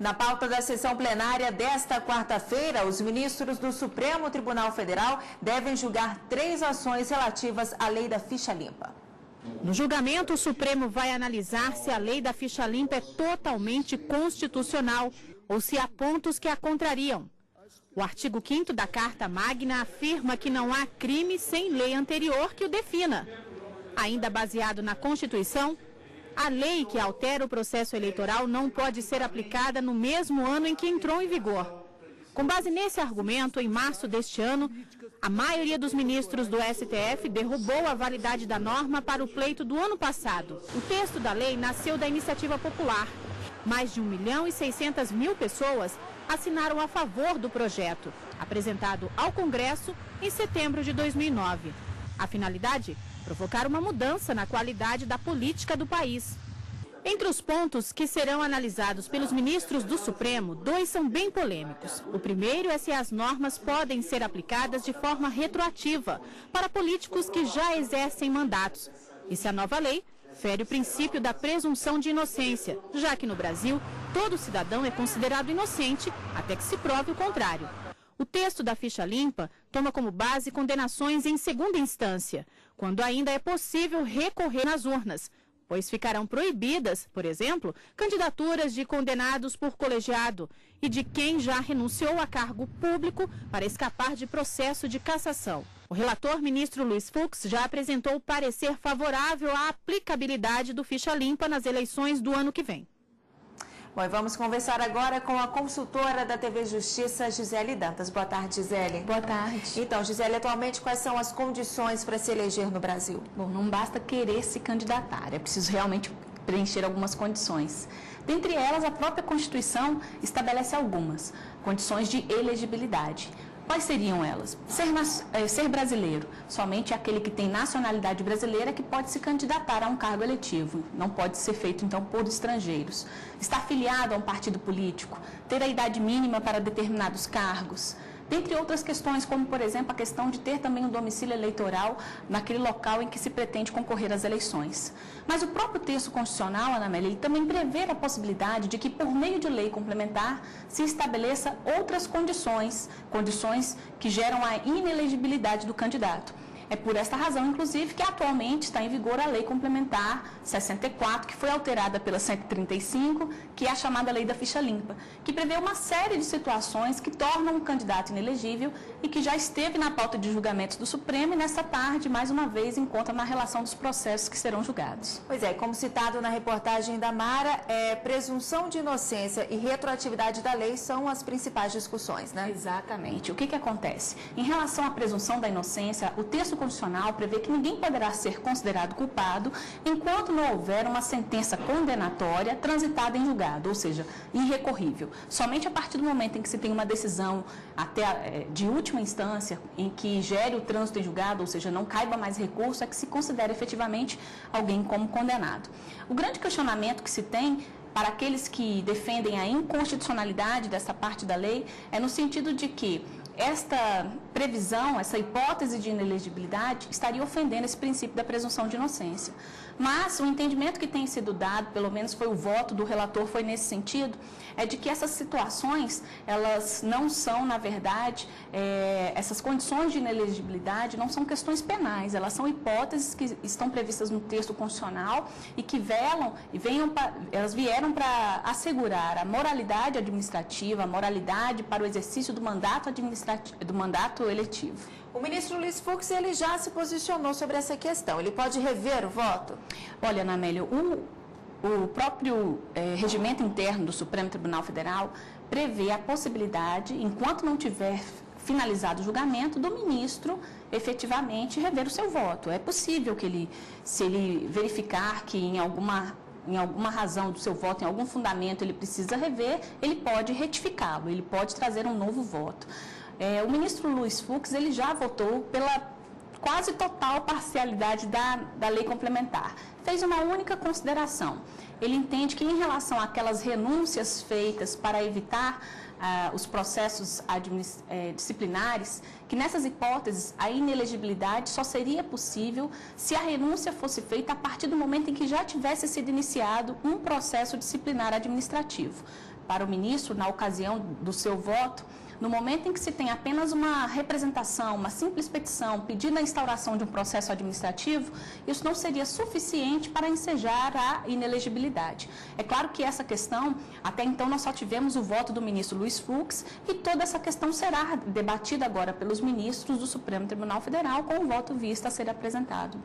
Na pauta da sessão plenária desta quarta-feira, os ministros do Supremo Tribunal Federal devem julgar 3 ações relativas à lei da ficha limpa. No julgamento, o Supremo vai analisar se a lei da ficha limpa é totalmente constitucional ou se há pontos que a contrariam. O artigo 5º da Carta Magna afirma que não há crime sem lei anterior que o defina. Ainda baseado na Constituição, a lei que altera o processo eleitoral não pode ser aplicada no mesmo ano em que entrou em vigor. Com base nesse argumento, em março deste ano, a maioria dos ministros do STF derrubou a validade da norma para o pleito do ano passado. O texto da lei nasceu da iniciativa popular. Mais de 1.600.000 pessoas assinaram a favor do projeto, apresentado ao Congresso em setembro de 2009. A finalidade? Provocar uma mudança na qualidade da política do país. Entre os pontos que serão analisados pelos ministros do Supremo, 2 são bem polêmicos. O primeiro é se as normas podem ser aplicadas de forma retroativa para políticos que já exercem mandatos. E se a nova lei fere o princípio da presunção de inocência, já que no Brasil todo cidadão é considerado inocente até que se prove o contrário. O texto da ficha limpa toma como base condenações em segunda instância, quando ainda é possível recorrer nas urnas, pois ficarão proibidas, por exemplo, candidaturas de condenados por colegiado e de quem já renunciou a cargo público para escapar de processo de cassação. O relator, ministro Luiz Fux, já apresentou parecer favorável à aplicabilidade do ficha limpa nas eleições do ano que vem. Bom, e vamos conversar agora com a consultora da TV Justiça, Gisele Dantas. Boa tarde, Gisele. Boa tarde. Então, Gisele, atualmente quais são as condições para se eleger no Brasil? Bom, não basta querer se candidatar, é preciso realmente preencher algumas condições. Dentre elas, a própria Constituição estabelece algumas condições de elegibilidade. Quais seriam elas? Ser brasileiro, somente aquele que tem nacionalidade brasileira que pode se candidatar a um cargo eletivo, não pode ser feito então por estrangeiros. Estar filiado a um partido político, ter a idade mínima para determinados cargos, dentre outras questões, como por exemplo a questão de ter também um domicílio eleitoral naquele local em que se pretende concorrer às eleições. Mas o próprio texto constitucional, Ana Amélia, ele também prevê a possibilidade de que por meio de lei complementar se estabeleça outras condições que geram a inelegibilidade do candidato. É por esta razão, inclusive, que atualmente está em vigor a Lei Complementar 64, que foi alterada pela 135, que é a chamada Lei da Ficha Limpa, que prevê uma série de situações que tornam um candidato inelegível e que já esteve na pauta de julgamentos do Supremo e nesta tarde, mais uma vez, encontra na relação dos processos que serão julgados. Pois é, como citado na reportagem da Mara, presunção de inocência e retroatividade da lei são as principais discussões, né? Exatamente. O que acontece? Em relação à presunção da inocência, o texto constitucional prevê que ninguém poderá ser considerado culpado enquanto não houver uma sentença condenatória transitada em julgado, ou seja, irrecorrível. Somente a partir do momento em que se tem uma decisão de última instância, em que gere o trânsito em julgado, ou seja, não caiba mais recurso, é que se considera efetivamente alguém como condenado. O grande questionamento que se tem para aqueles que defendem a inconstitucionalidade dessa parte da lei é no sentido de que esta previsão, essa hipótese de inelegibilidade estaria ofendendo esse princípio da presunção de inocência. Mas o entendimento que tem sido dado, pelo menos foi o voto do relator, foi nesse sentido, é de que essas situações, elas não são, na verdade, essas condições de inelegibilidade não são questões penais, elas são hipóteses que estão previstas no texto constitucional e que elas vieram para assegurar a moralidade administrativa, a moralidade para o exercício do mandato eletivo. O ministro Luiz Fux, ele já se posicionou sobre essa questão. Ele pode rever o voto? Olha, Ana Amélia, o próprio regimento interno do Supremo Tribunal Federal prevê a possibilidade, enquanto não tiver finalizado o julgamento, do ministro efetivamente rever o seu voto. É possível que ele, se ele verificar que em alguma razão do seu voto, em algum fundamento, ele precisa rever, ele pode retificá-lo, ele pode trazer um novo voto. O ministro Luiz Fux, ele já votou pela quase total parcialidade da lei complementar. Fez uma única consideração. Ele entende que em relação àquelas renúncias feitas para evitar os processos disciplinares, que nessas hipóteses a inelegibilidade só seria possível se a renúncia fosse feita a partir do momento em que já tivesse sido iniciado um processo disciplinar administrativo. para o ministro, na ocasião do seu voto, no momento em que se tem apenas uma representação, uma simples petição pedindo a instauração de um processo administrativo, isso não seria suficiente para ensejar a inelegibilidade. É claro que essa questão, até então nós só tivemos o voto do ministro Luiz Fux e toda essa questão será debatida agora pelos ministros do Supremo Tribunal Federal com o voto visto a ser apresentado.